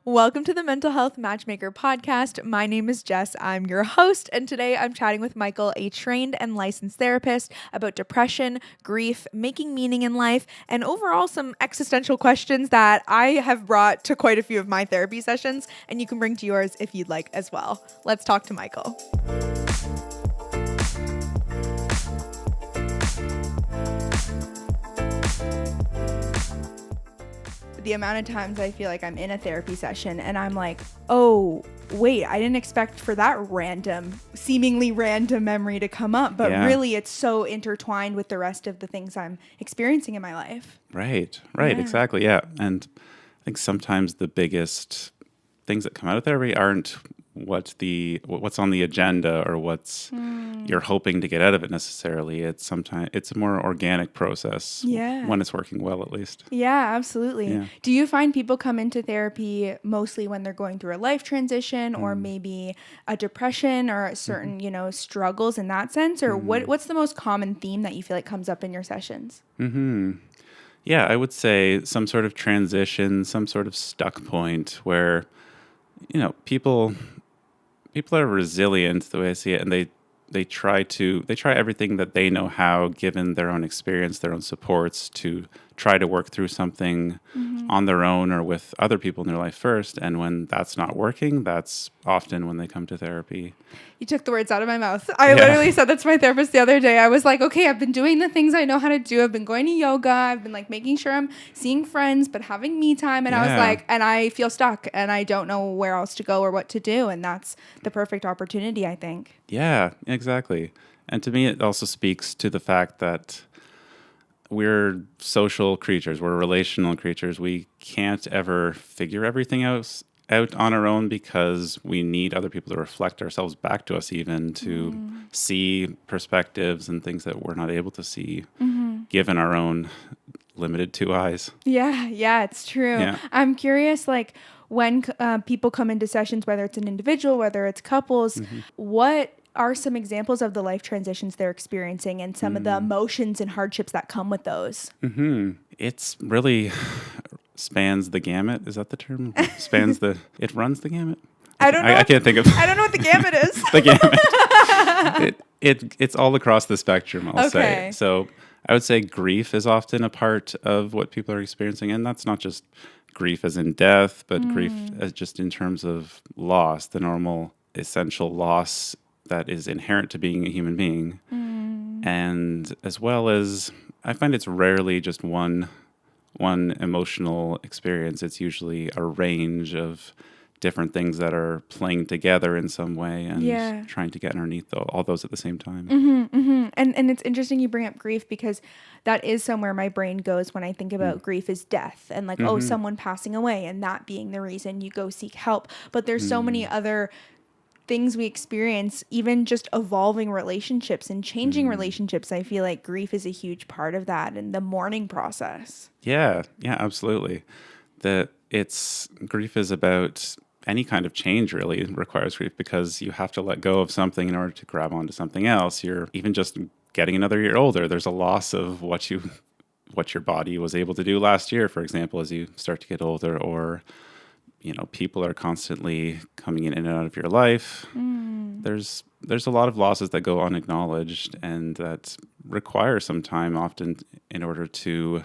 Welcome to the Mental Health Matchmaker podcast. My name is Jess. I'm your host, and today I'm chatting with Michael, a trained and licensed therapist, about depression, grief, making meaning in life, and overall some existential questions that I have brought to quite a few of my therapy sessions, and you can bring to yours if you'd like as well. Let's talk to Michael. The amount of times I feel like I'm in a therapy session and I'm like, oh, wait, I didn't expect for that seemingly random memory to come up. But really, it's so intertwined with the rest of the things I'm experiencing in my life. Right, exactly, yeah. And I think sometimes the biggest things that come out of therapy aren't what's on the agenda or what's you're hoping to get out of it necessarily. It's a more organic process when it's working well, at least. Yeah, absolutely. Yeah. Do you find people come into therapy mostly when they're going through a life transition or maybe a depression or certain, struggles in that sense? Or what's the most common theme that you feel like comes up in your sessions? Yeah, I would say some sort of transition, some sort of stuck point where, people are resilient the way I see it, and they try everything that they know how, given their own experience, their own supports, to try to work through something on their own or with other people in their life first. And when that's not working, that's often when they come to therapy. You took the words out of my mouth. I literally said that to my therapist the other day. I was like, okay, I've been doing the things I know how to do. I've been going to yoga. I've been making sure I'm seeing friends, but having me time. And I was like, and I feel stuck and I don't know where else to go or what to do. And that's the perfect opportunity, I think. Yeah, exactly. And to me, it also speaks to the fact that we're social creatures. We're relational creatures. We can't ever figure everything out on our own because we need other people to reflect ourselves back to us, even to see perspectives and things that we're not able to see given our own limited two eyes. Yeah, it's true. Yeah. I'm curious, when people come into sessions, whether it's an individual, whether it's couples, what are some examples of the life transitions they're experiencing and some of the emotions and hardships that come with those? It's really spans the gamut. Is that the term? It runs the gamut? I don't know. I can't think of. I don't know what the gamut is. The gamut. It's all across the spectrum, I'll say. So I would say grief is often a part of what people are experiencing. And that's not just grief as in death, but grief as just in terms of loss, the normal essential loss that is inherent to being a human being. And as well as, I find it's rarely just one emotional experience. It's usually a range of different things that are playing together in some way and trying to get underneath all those at the same time. And it's interesting you bring up grief because that is somewhere my brain goes when I think about grief is death and someone passing away and that being the reason you go seek help. But there's so many other things we experience, even just evolving relationships and changing relationships. I feel like grief is a huge part of that and the mourning process. Yeah, absolutely. Grief is about any kind of change really requires grief because you have to let go of something in order to grab onto something else. You're even just getting another year older. There's a loss of what your body was able to do last year, for example, as you start to get older, or people are constantly coming in and out of your life. There's a lot of losses that go unacknowledged and that require some time often in order to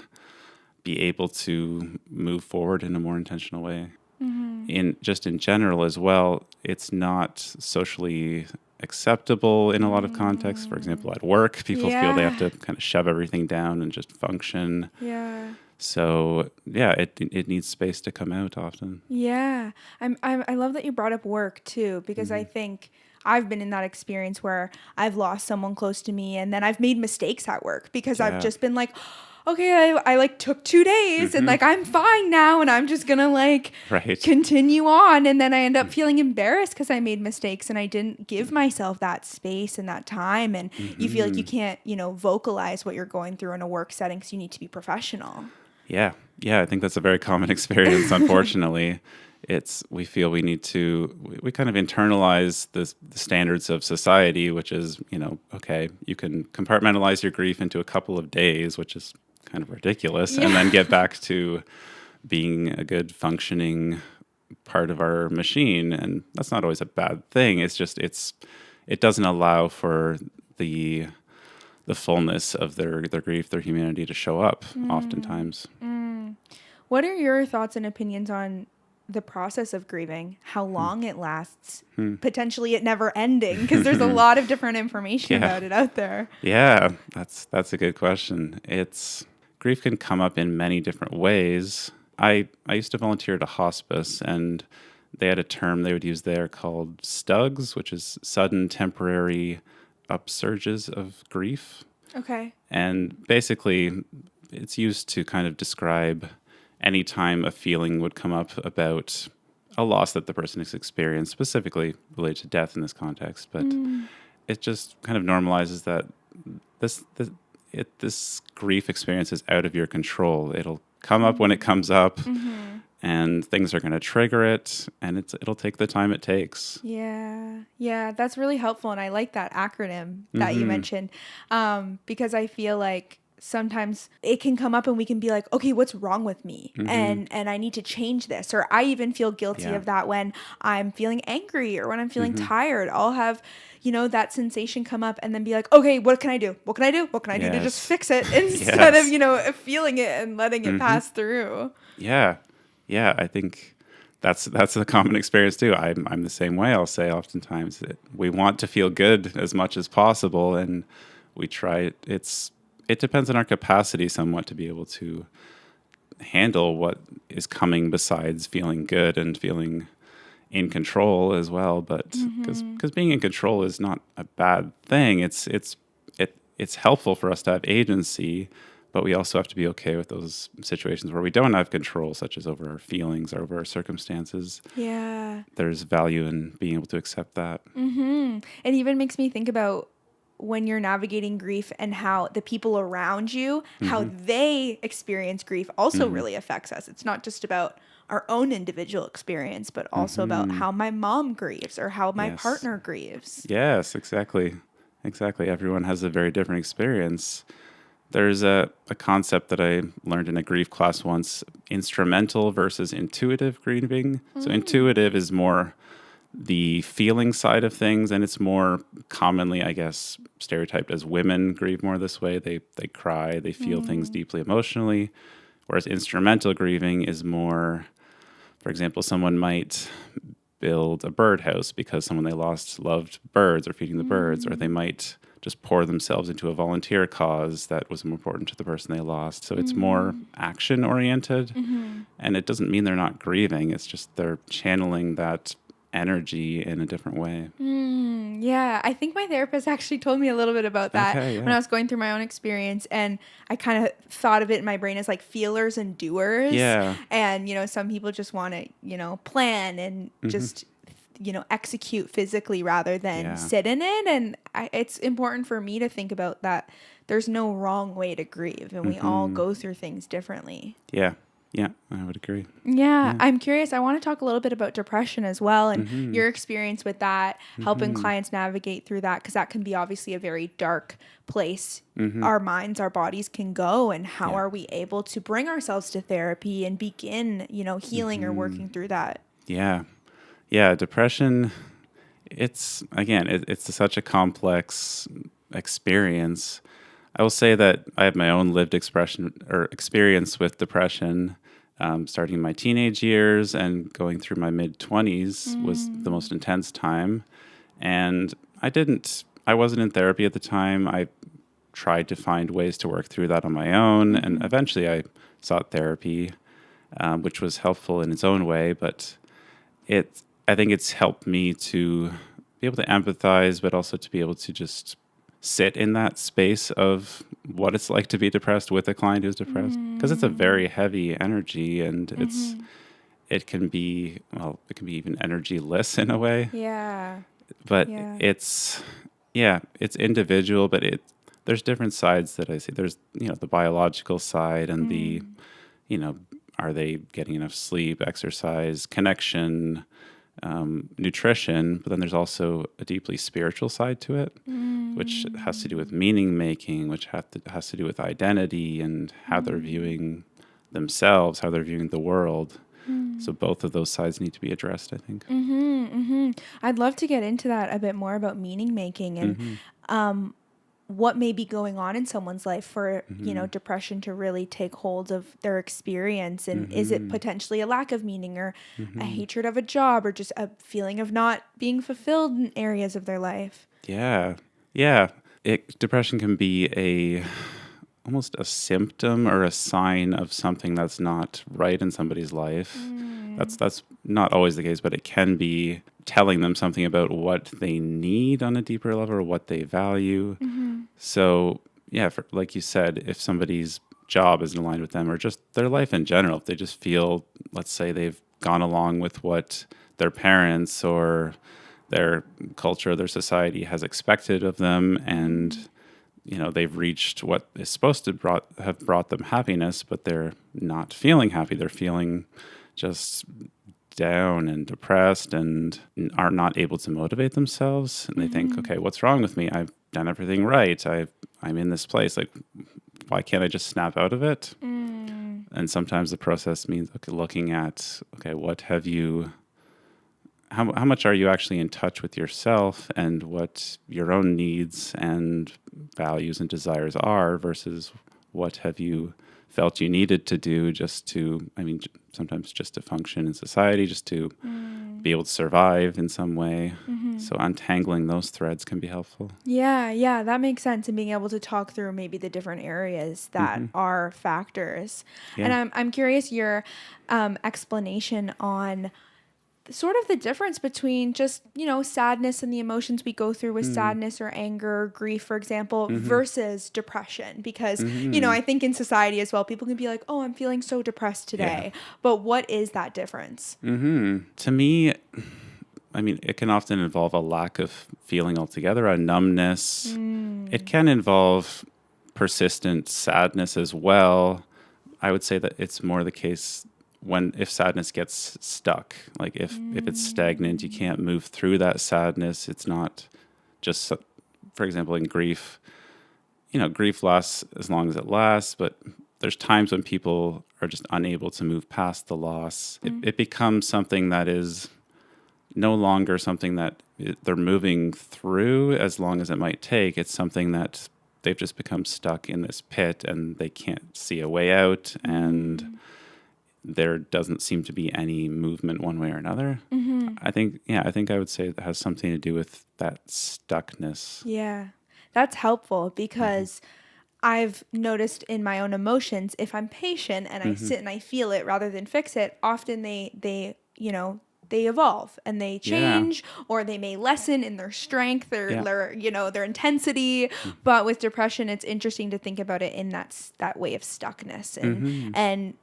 be able to move forward in a more intentional way. In general as well, it's not socially acceptable in a lot of contexts. For example, at work, people feel they have to kind of shove everything down and just function. Yeah. So it needs space to come out often. Yeah, I love that you brought up work too, because I think I've been in that experience where I've lost someone close to me, and then I've made mistakes at work because I've just been like, okay, I took 2 days and I'm fine now, and I'm just gonna continue on, and then I end up feeling embarrassed because I made mistakes and I didn't give myself that space and that time, and you feel like you can't vocalize what you're going through in a work setting because you need to be professional. Yeah, I think that's a very common experience, unfortunately. We feel we need to, we kind of internalize the standards of society, which is, okay, you can compartmentalize your grief into a couple of days, which is kind of ridiculous, and then get back to being a good functioning part of our machine, and that's not always a bad thing. It's just it doesn't allow for the fullness of their grief, their humanity to show up oftentimes. What are your thoughts and opinions on the process of grieving, how long it lasts, potentially it never ending, because there's a lot of different information about it out there. Yeah, that's a good question. It's grief can come up in many different ways. I used to volunteer at a hospice, and they had a term they would use there called STUGs, which is sudden temporary upsurges of grief. Okay. And basically, it's used to kind of describe any time a feeling would come up about a loss that the person has experienced, specifically related to death in this context. But it just kind of normalizes that this grief experience is out of your control. It'll come up when it comes up, and things are going to trigger it, and it'll take the time it takes. Yeah, that's really helpful, and I like that acronym that you mentioned, because I feel like sometimes it can come up and we can be like, okay, what's wrong with me? And I need to change this. Or I even feel guilty of that when I'm feeling angry or when I'm feeling tired. I'll have, that sensation come up and then be like, okay, what can I do? What can I do? What can I do to just fix it instead of, feeling it and letting it pass through? Yeah. I think that's a common experience too. I'm the same way. I'll say oftentimes that we want to feel good as much as possible, and we try. It depends on our capacity somewhat to be able to handle what is coming besides feeling good and feeling in control as well. But because being in control is not a bad thing. It's helpful for us to have agency, but we also have to be okay with those situations where we don't have control, such as over our feelings or over our circumstances. Yeah. There's value in being able to accept that. It even makes me think about when you're navigating grief and how the people around you, how they experience grief also really affects us. It's not just about our own individual experience, but also about how my mom grieves or how my partner grieves. Yes, exactly. Everyone has a very different experience. There's a concept that I learned in a grief class once, instrumental versus intuitive grieving. So intuitive is more the feeling side of things, and it's more commonly, I guess, stereotyped as women grieve more this way. They cry, they feel things deeply emotionally, whereas instrumental grieving is more, for example, someone might build a birdhouse because someone they lost loved birds or feeding the birds, or they might just pour themselves into a volunteer cause that was important to the person they lost. So it's more action oriented, and it doesn't mean they're not grieving. It's just they're channeling that energy in a different way. Yeah, I think my therapist actually told me a little bit about that when I was going through my own experience, and I kind of thought of it in my brain as like feelers and doers. Yeah. And, some people just want to, plan and just, execute physically rather than sit in it. And it's important for me to think about that there's no wrong way to grieve, and we all go through things differently. Yeah, I would agree. Yeah, I'm curious. I want to talk a little bit about depression as well, and your experience with that, helping clients navigate through that, because that can be obviously a very dark place our minds, our bodies can go, and how are we able to bring ourselves to therapy and begin, healing or working through that? Yeah, depression, it's such a complex experience. I will say that I have my own lived experience with depression, starting in my teenage years and going through my mid-20s was the most intense time. And I wasn't in therapy at the time. I tried to find ways to work through that on my own. And eventually I sought therapy, which was helpful in its own way. But I think it's helped me to be able to empathize, but also to be able to just sit in that space of what it's like to be depressed with a client who's depressed, because it's a very heavy energy, and it can be even energyless in a way. But it's individual, but there's different sides that I see. There's the biological side and the are they getting enough sleep, exercise, connection, nutrition, but then there's also a deeply spiritual side to it, which has to do with meaning making, which has to do with identity and how they're viewing themselves, how they're viewing the world. So both of those sides need to be addressed, I think. I'd love to get into that a bit more about meaning making and what may be going on in someone's life for, depression to really take hold of their experience. And is it potentially a lack of meaning or a hatred of a job or just a feeling of not being fulfilled in areas of their life? Yeah. Yeah. Depression can be almost a symptom or a sign of something that's not right in somebody's life. That's not always the case, but it can be telling them something about what they need on a deeper level or what they value. So, yeah, like you said, if somebody's job isn't aligned with them or just their life in general, if they just feel, let's say they've gone along with what their parents or their culture, their society has expected of them, and they've reached what is supposed to have brought them happiness, but they're not feeling happy. They're feeling just down and depressed and are not able to motivate themselves. And they think, okay, what's wrong with me? I've done everything right. I'm in this place. Like, why can't I just snap out of it? And sometimes the process means looking at, what have you... How much are you actually in touch with yourself and what your own needs and values and desires are versus what have you felt you needed to do sometimes just to function in society, just to be able to survive in some way. So untangling those threads can be helpful. Yeah, that makes sense. And being able to talk through maybe the different areas that are factors. Yeah. And I'm curious your explanation on sort of the difference between just, sadness and the emotions we go through with sadness or anger or grief, for example, versus depression. Because, I think in society as well, people can be like, oh, I'm feeling so depressed today. Yeah. But what is that difference? To me, it can often involve a lack of feeling altogether, a numbness. It can involve persistent sadness as well. I would say that it's more the case if sadness gets stuck, like if it's stagnant, you can't move through that sadness. It's not just, for example, in grief, grief lasts as long as it lasts, but there's times when people are just unable to move past the loss. It becomes something that is no longer something that they're moving through as long as it might take. It's something that they've just become stuck in this pit and they can't see a way out, and there doesn't seem to be any movement one way or another. I think I would say it has something to do with that stuckness. Yeah, that's helpful because I've noticed in my own emotions, if I'm patient and I sit and I feel it rather than fix it, often they evolve and they change, or they may lessen in their strength or their intensity. But with depression, it's interesting to think about it in that way of stuckness and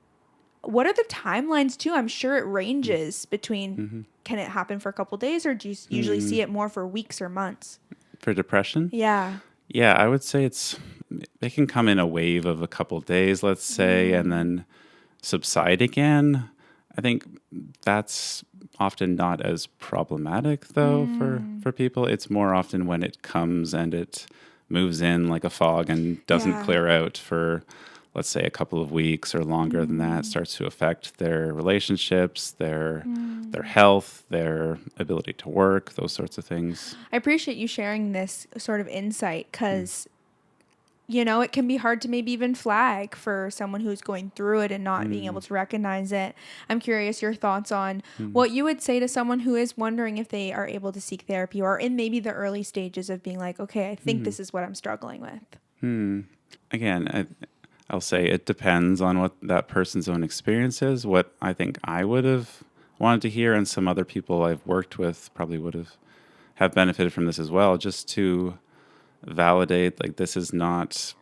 what are the timelines too? I'm sure it ranges between, can it happen for a couple days or do you usually see it more for weeks or months? For depression? Yeah. Yeah, I would say it can come in a wave of a couple days, let's say, and then subside again. I think that's often not as problematic though for people. It's more often when it comes and it moves in like a fog and doesn't clear out for, let's say, a couple of weeks or longer than that, starts to affect their relationships, their health, their ability to work, those sorts of things. I appreciate you sharing this sort of insight because, it can be hard to maybe even flag for someone who's going through it and not being able to recognize it. I'm curious your thoughts on what you would say to someone who is wondering if they are able to seek therapy or in maybe the early stages of being like, okay, I think this is what I'm struggling with. Again, I'll say it depends on what that person's own experience is. What I think I would have wanted to hear, and some other people I've worked with probably would have benefited from this as well, just to validate, like, this is not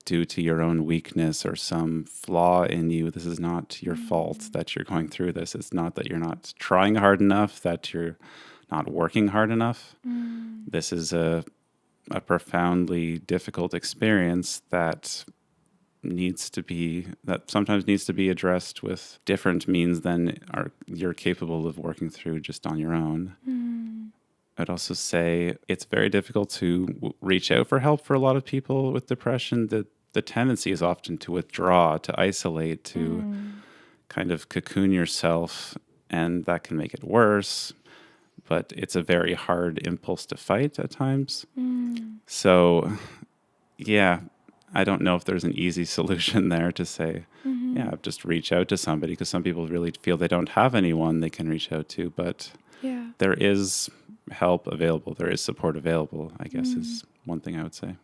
due to your own weakness or some flaw in you. This is not your fault that you're going through this. It's not that you're not trying hard enough, that you're not working hard enough. This is a profoundly difficult experience that sometimes needs to be addressed with different means than you're capable of working through just on your own. I'd also say it's very difficult to reach out for help for a lot of people with depression. The tendency is often to withdraw, to isolate, to kind of cocoon yourself, and that can make it worse. But it's a very hard impulse to fight at times. So, yeah, I don't know if there's an easy solution there to say, yeah, just reach out to somebody, because some people really feel they don't have anyone they can reach out to. But there is help available. There is support available, I guess, is one thing I would say.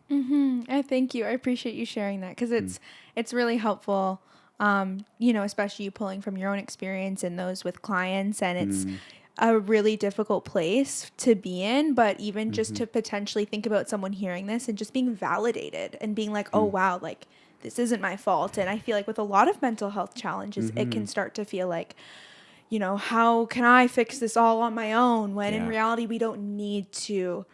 I thank you. I appreciate you sharing that, because it's really helpful, especially you pulling from your own experience and those with clients. And it's a really difficult place to be in, but even just to potentially think about someone hearing this and just being validated and being like, oh, wow, like this isn't my fault. And I feel like with a lot of mental health challenges, it can start to feel like, how can I fix this all on my own? When in reality, we don't need to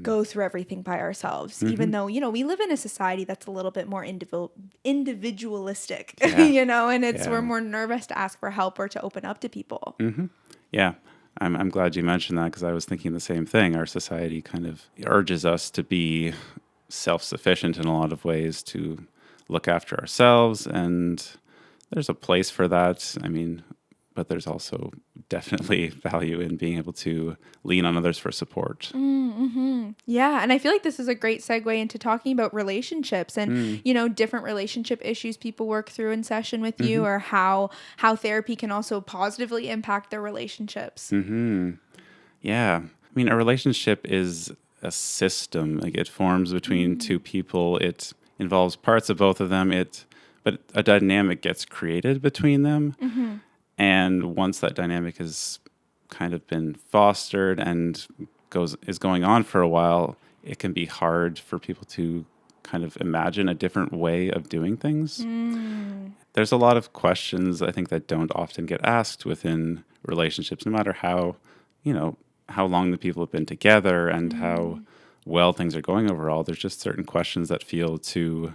go through everything by ourselves, even though, we live in a society that's a little bit more individualistic, and we're more nervous to ask for help or to open up to people. Yeah. I'm glad you mentioned that, because I was thinking the same thing. Our society kind of urges us to be self-sufficient in a lot of ways, to look after ourselves, and there's a place for that. I mean, but there's also definitely value in being able to lean on others for support. Yeah. And I feel like this is a great segue into talking about relationships and, different relationship issues people work through in session with you, or how therapy can also positively impact their relationships. Yeah. I mean, a relationship is a system. Like, it forms between two people. It involves parts of both of them. But a dynamic gets created between them. And once that dynamic has kind of been fostered and is going on for a while, it can be hard for people to kind of imagine a different way of doing things. There's a lot of questions, I think, that don't often get asked within relationships, no matter how long the people have been together and how well things are going overall. There's just certain questions that feel too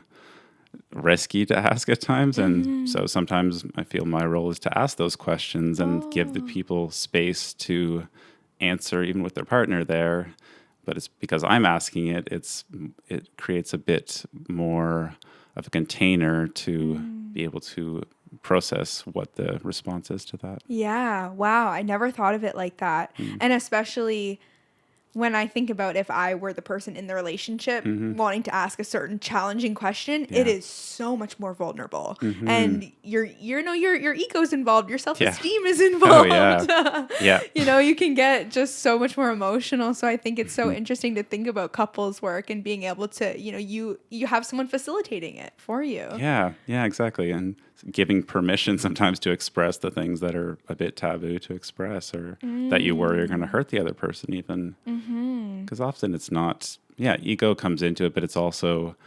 risky to ask at times. And so sometimes I feel my role is to ask those questions and give the people space to answer, even with their partner there. But it's because I'm asking it, it creates a bit more of a container to be able to process what the response is to that. Yeah. Wow. I never thought of it like that. And especially when I think about if I were the person in the relationship wanting to ask a certain challenging question, it is so much more vulnerable. And your ego's involved, your self-esteem is involved. You can get just so much more emotional. So I think it's so interesting to think about couples work and being able to, you have someone facilitating it for you. Yeah, exactly. And giving permission sometimes to express the things that are a bit taboo to express, or that you worry are going to hurt the other person even. Because often it's not, ego comes into it, but it's also,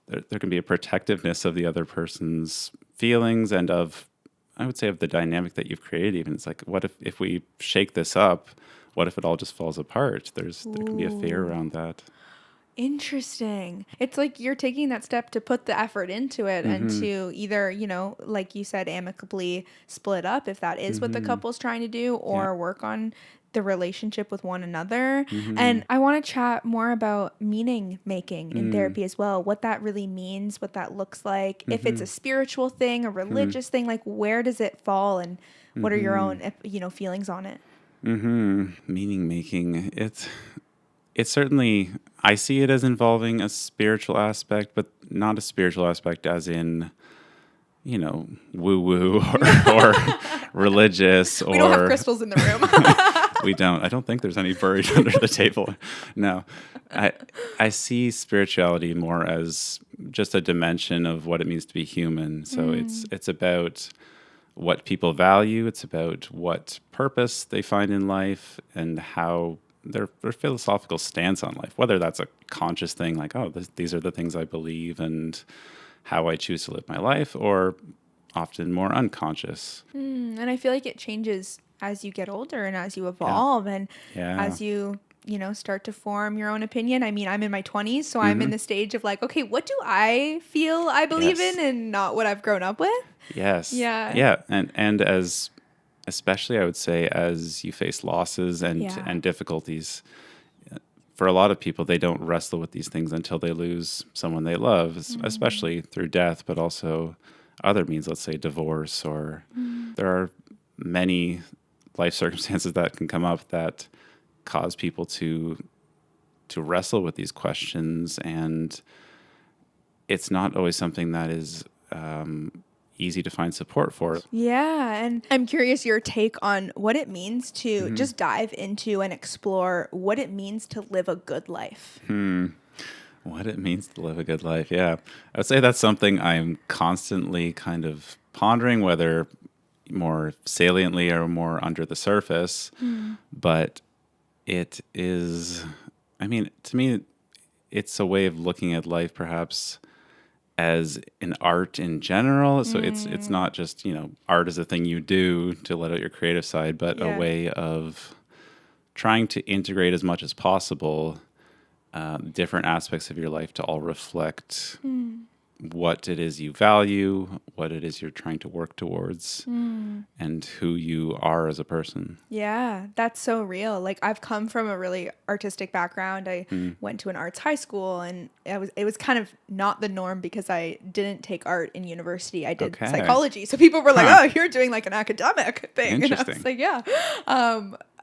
there can be a protectiveness of the other person's feelings and I would say of the dynamic that you've created even. It's like, what if we shake this up? What if it all just falls apart? There can be a fear around that. Interesting. It's like you're taking that step to put the effort into it and to either, like you said, amicably split up if that is what the couple's trying to do, or work on the relationship with one another. And I want to chat more about meaning making in therapy as well, what that really means, what that looks like, if it's a spiritual thing, a religious thing, like where does it fall, and what are your own, feelings on it? Meaning making, it's certainly, I see it as involving a spiritual aspect, but not a spiritual aspect as in, woo-woo or religious. We don't have crystals in the room. We don't. I don't think there's any buried under the table. No. I see spirituality more as just a dimension of what it means to be human. So it's about what people value. It's about what purpose they find in life and how their philosophical stance on life, whether that's a conscious thing like, these are the things I believe and how I choose to live my life, or often more unconscious. And I feel like it changes as you get older and as you evolve and as you start to form your own opinion. I mean, I'm in my 20s, so I'm in the stage of like, okay, what do I feel I believe in and not what I've grown up with? Yes. Yeah. And as, especially I would say, as you face losses and difficulties, for a lot of people, they don't wrestle with these things until they lose someone they love, especially through death, but also other means, let's say divorce or there are many life circumstances that can come up that cause people to wrestle with these questions, and it's not always something that is easy to find support for. Yeah, and I'm curious your take on what it means to just dive into and explore what it means to live a good life. What it means to live a good life. Yeah. I would say that's something I'm constantly kind of pondering, whether more saliently or more under the surface. But it is, I mean, to me, it's a way of looking at life perhaps as an art in general. So it's not just, art is a thing you do to let out your creative side, but a way of trying to integrate as much as possible different aspects of your life to all reflect what it is you value, what it is you're trying to work towards, and who you are as a person. Yeah, that's so real. Like, I've come from a really artistic background. I went to an arts high school, and it was kind of not the norm because I didn't take art in university. I did psychology. So people were like, oh, you're doing like an academic thing. And I was like, yeah.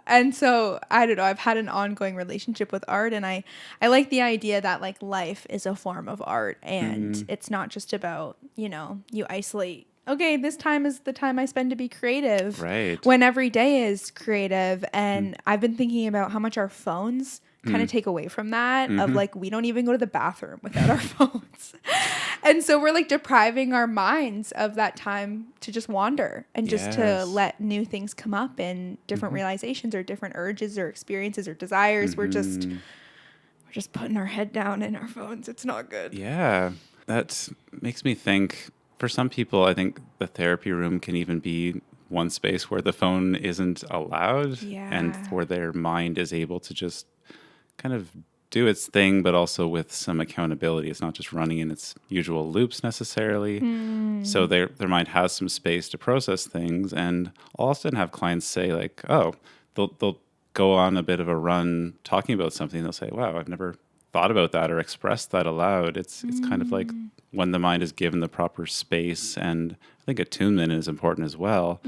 And so, I don't know, I've had an ongoing relationship with art, and I like the idea that like life is a form of art, and it's not just about, you isolate, okay, this time is the time I spend to be creative. Right. When every day is creative. And I've been thinking about how much our phones kind of take away from that, of like, we don't even go to the bathroom without our phones. And so we're like depriving our minds of that time to just wander and just to let new things come up, and different realizations or different urges or experiences or desires. We're just putting our head down in our phones. It's not good. Yeah. That makes me think, for some people, I think the therapy room can even be one space where the phone isn't allowed, and where their mind is able to just kind of do its thing, but also with some accountability. It's not just running in its usual loops necessarily. So their mind has some space to process things. And I'll often have clients say like, oh, they'll go on a bit of a run talking about something. They'll say, wow, I've never thought about that or expressed that aloud. It's kind of like when the mind is given the proper space, and I think attunement is important as well.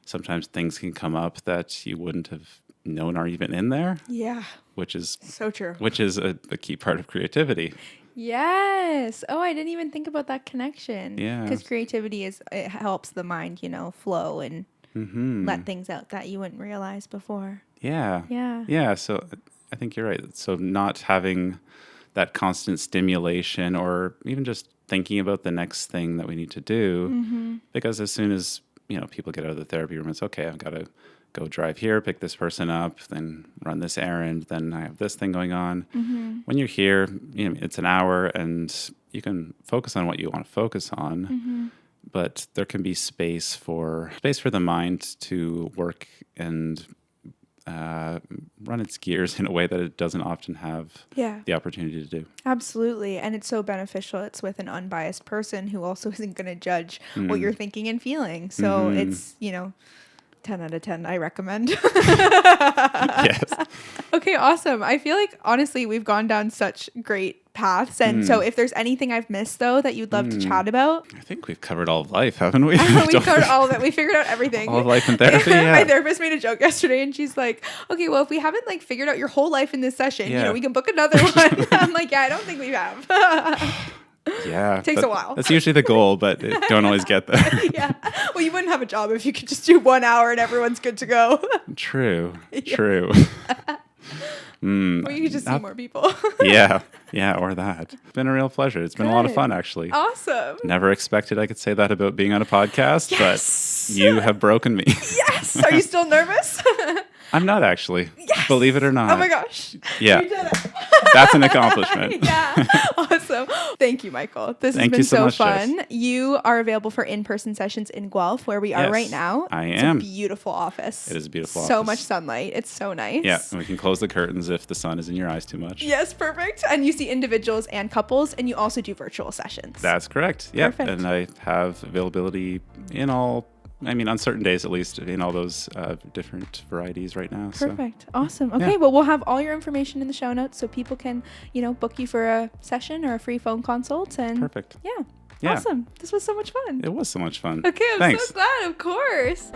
Sometimes things can come up that you wouldn't have known are even in there. Yeah. Which is so true. Which is a key part of creativity. Yes. Oh, I didn't even think about that connection. Yeah. Because creativity it helps the mind, flow and let things out that you wouldn't realize before. Yeah. Yeah. Yeah. So I think you're right. So not having that constant stimulation, or even just thinking about the next thing that we need to do, because as soon as, people get out of the therapy room, it's okay, I've got to go drive here, pick this person up, then run this errand, then I have this thing going on. When you're here, it's an hour, and you can focus on what you want to focus on, but there can be space for the mind to work and run its gears in a way that it doesn't often have the opportunity to do. Absolutely. And it's so beneficial. It's with an unbiased person who also isn't going to judge what you're thinking and feeling. So it's, 10 out of 10, I recommend. Yes. Okay, awesome. I feel like, honestly, we've gone down such great paths. And so if there's anything I've missed, though, that you'd love to chat about. I think we've covered all of life, haven't we? We've covered all of it. We figured out everything. All of life and therapy, My therapist made a joke yesterday, and she's like, okay, well, if we haven't figured out your whole life in this session, we can book another one. I'm like, yeah, I don't think we have. Yeah. Takes a while. That's usually the goal, but it don't always get there. Yeah. Well, you wouldn't have a job if you could just do 1 hour and everyone's good to go. True. Or you could just see more people. Yeah, or that. It's been a real pleasure. It's been a lot of fun, actually. Awesome. Never expected I could say that about being on a podcast, but you have broken me. Yes. Are you still nervous? I'm not, actually. Yes. Believe it or not. Oh my gosh. Yeah. You did it. That's an accomplishment. Yeah. Awesome. Thank you, Michael. This has been so fun. Jess. You are available for in-person sessions in Guelph, where we are right now. I am. It's a beautiful office. It is a beautiful office. So much sunlight. It's so nice. Yeah. And we can close the curtains if the sun is in your eyes too much. Yes, perfect. And you see individuals and couples, and you also do virtual sessions. That's correct. Yeah. Perfect. And I have availability in all, on certain days at least, in all those different varieties right now. Perfect. So. Awesome. Okay. Well, we'll have all your information in the show notes so people can, book you for a session or a free phone consult. And perfect. Yeah. Yeah. Awesome. This was so much fun. It was so much fun. Okay, I'm Thanks. so glad, of course.